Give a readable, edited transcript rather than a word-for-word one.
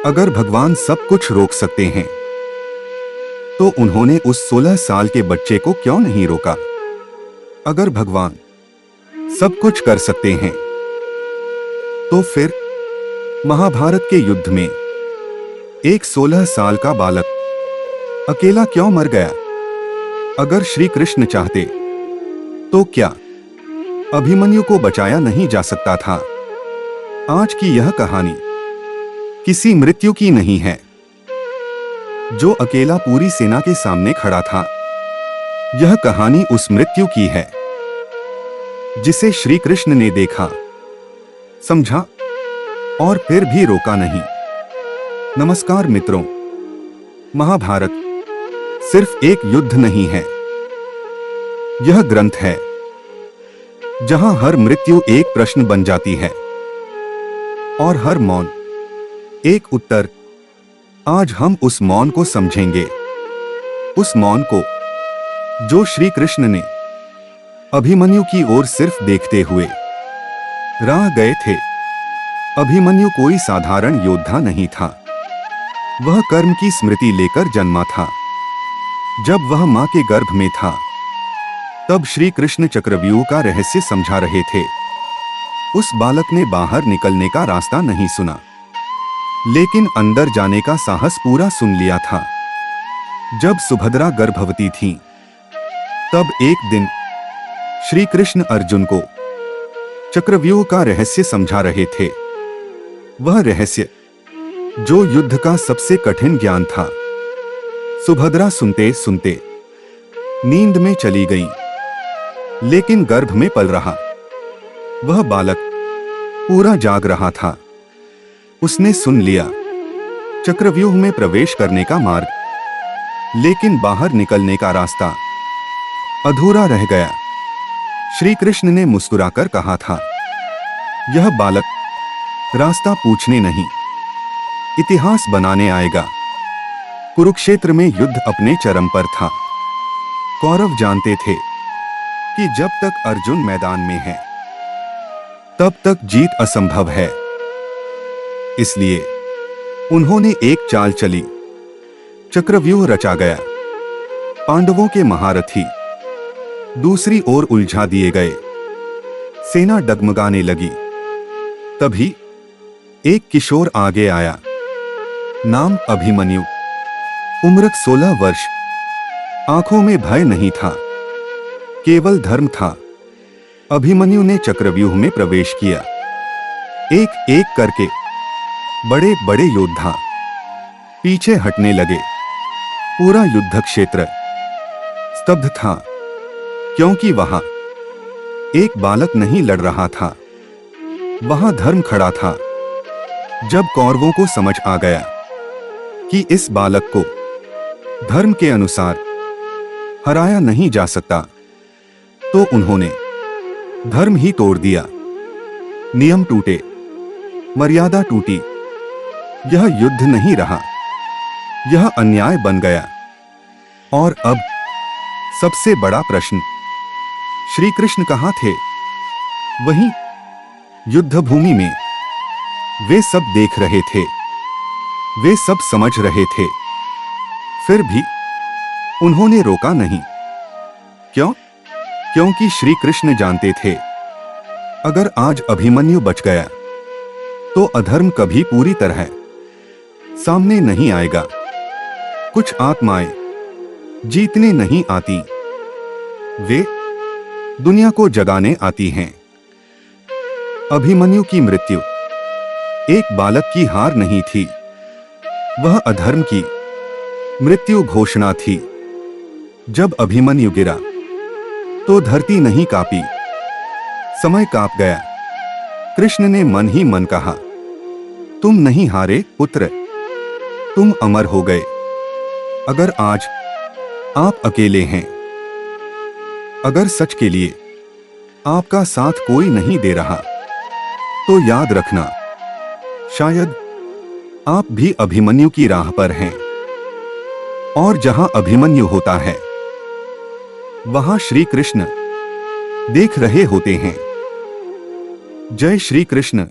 अगर भगवान सब कुछ रोक सकते हैं तो उन्होंने उस 16 साल के बच्चे को क्यों नहीं रोका? अगर भगवान सब कुछ कर सकते हैं तो फिर महाभारत के युद्ध में एक 16 साल का बालक अकेला क्यों मर गया? अगर श्री कृष्ण चाहते तो क्या अभिमन्यु को बचाया नहीं जा सकता था? आज की यह कहानी किसी मृत्यु की नहीं है जो अकेला पूरी सेना के सामने खड़ा था। यह कहानी उस मृत्यु की है जिसे श्री कृष्ण ने देखा, समझा और फिर भी रोका नहीं। नमस्कार मित्रों, महाभारत सिर्फ एक युद्ध नहीं है, यह ग्रंथ है जहां हर मृत्यु एक प्रश्न बन जाती है और हर मौन एक उत्तर। आज हम उस मौन को समझेंगे, उस मौन को जो श्री कृष्ण ने अभिमन्यु की ओर सिर्फ देखते हुए राह गए थे। अभिमन्यु कोई साधारण योद्धा नहीं था, वह कर्म की स्मृति लेकर जन्मा था। जब वह मां के गर्भ में था तब श्री कृष्ण चक्रव्यूह का रहस्य समझा रहे थे। उस बालक ने बाहर निकलने का रास्ता नहीं सुना, लेकिन अंदर जाने का साहस पूरा सुन लिया था। जब सुभद्रा गर्भवती थी तब एक दिन श्री कृष्ण अर्जुन को चक्रव्यूह का रहस्य समझा रहे थे। वह रहस्य जो युद्ध का सबसे कठिन ज्ञान था। सुभद्रा सुनते सुनते नींद में चली गई, लेकिन गर्भ में पल रहा वह बालक पूरा जाग रहा था। उसने सुन लिया चक्रव्यूह में प्रवेश करने का मार्ग, लेकिन बाहर निकलने का रास्ता अधूरा रह गया। श्री कृष्ण ने मुस्कुराकर कहा था, यह बालक रास्ता पूछने नहीं, इतिहास बनाने आएगा। कुरुक्षेत्र में युद्ध अपने चरम पर था। कौरव जानते थे कि जब तक अर्जुन मैदान में है तब तक जीत असंभव है। इसलिए उन्होंने एक चाल चली, चक्रव्यूह रचा गया। पांडवों के महारथी दूसरी ओर उलझा दिए गए, सेना डगमगाने लगी। तभी एक किशोर आगे आया, नाम अभिमन्यु, उम्र 16 वर्ष। आंखों में भय नहीं था, केवल धर्म था। अभिमन्यु ने चक्रव्यूह में प्रवेश किया। एक एक करके बड़े बड़े योद्धा पीछे हटने लगे। पूरा युद्ध क्षेत्र स्तब्ध था, क्योंकि वहां एक बालक नहीं लड़ रहा था, वहां धर्म खड़ा था। जब कौरवों को समझ आ गया कि इस बालक को धर्म के अनुसार हराया नहीं जा सकता, तो उन्होंने धर्म ही तोड़ दिया। नियम टूटे, मर्यादा टूटी। यह युद्ध नहीं रहा, यह अन्याय बन गया। और अब सबसे बड़ा प्रश्न, श्री कृष्ण कहां थे? वहीं युद्ध भूमि में। वे सब देख रहे थे, वे सब समझ रहे थे, फिर भी उन्होंने रोका नहीं। क्यों? क्योंकि श्री कृष्ण जानते थे अगर आज अभिमन्यु बच गया तो अधर्म कभी पूरी तरह सामने नहीं आएगा। कुछ आत्माएं जीतने नहीं आती, वे दुनिया को जगाने आती हैं। अभिमन्यु की मृत्यु एक बालक की हार नहीं थी, वह अधर्म की मृत्यु घोषणा थी। जब अभिमन्यु गिरा तो धरती नहीं कांपी, समय कांप गया। कृष्ण ने मन ही मन कहा, तुम नहीं हारे पुत्र, तुम अमर हो गए। अगर आज आप अकेले हैं, अगर सच के लिए आपका साथ कोई नहीं दे रहा, तो याद रखना, शायद आप भी अभिमन्यु की राह पर हैं। और जहां अभिमन्यु होता है वहां श्री कृष्ण देख रहे होते हैं। जय श्री कृष्ण।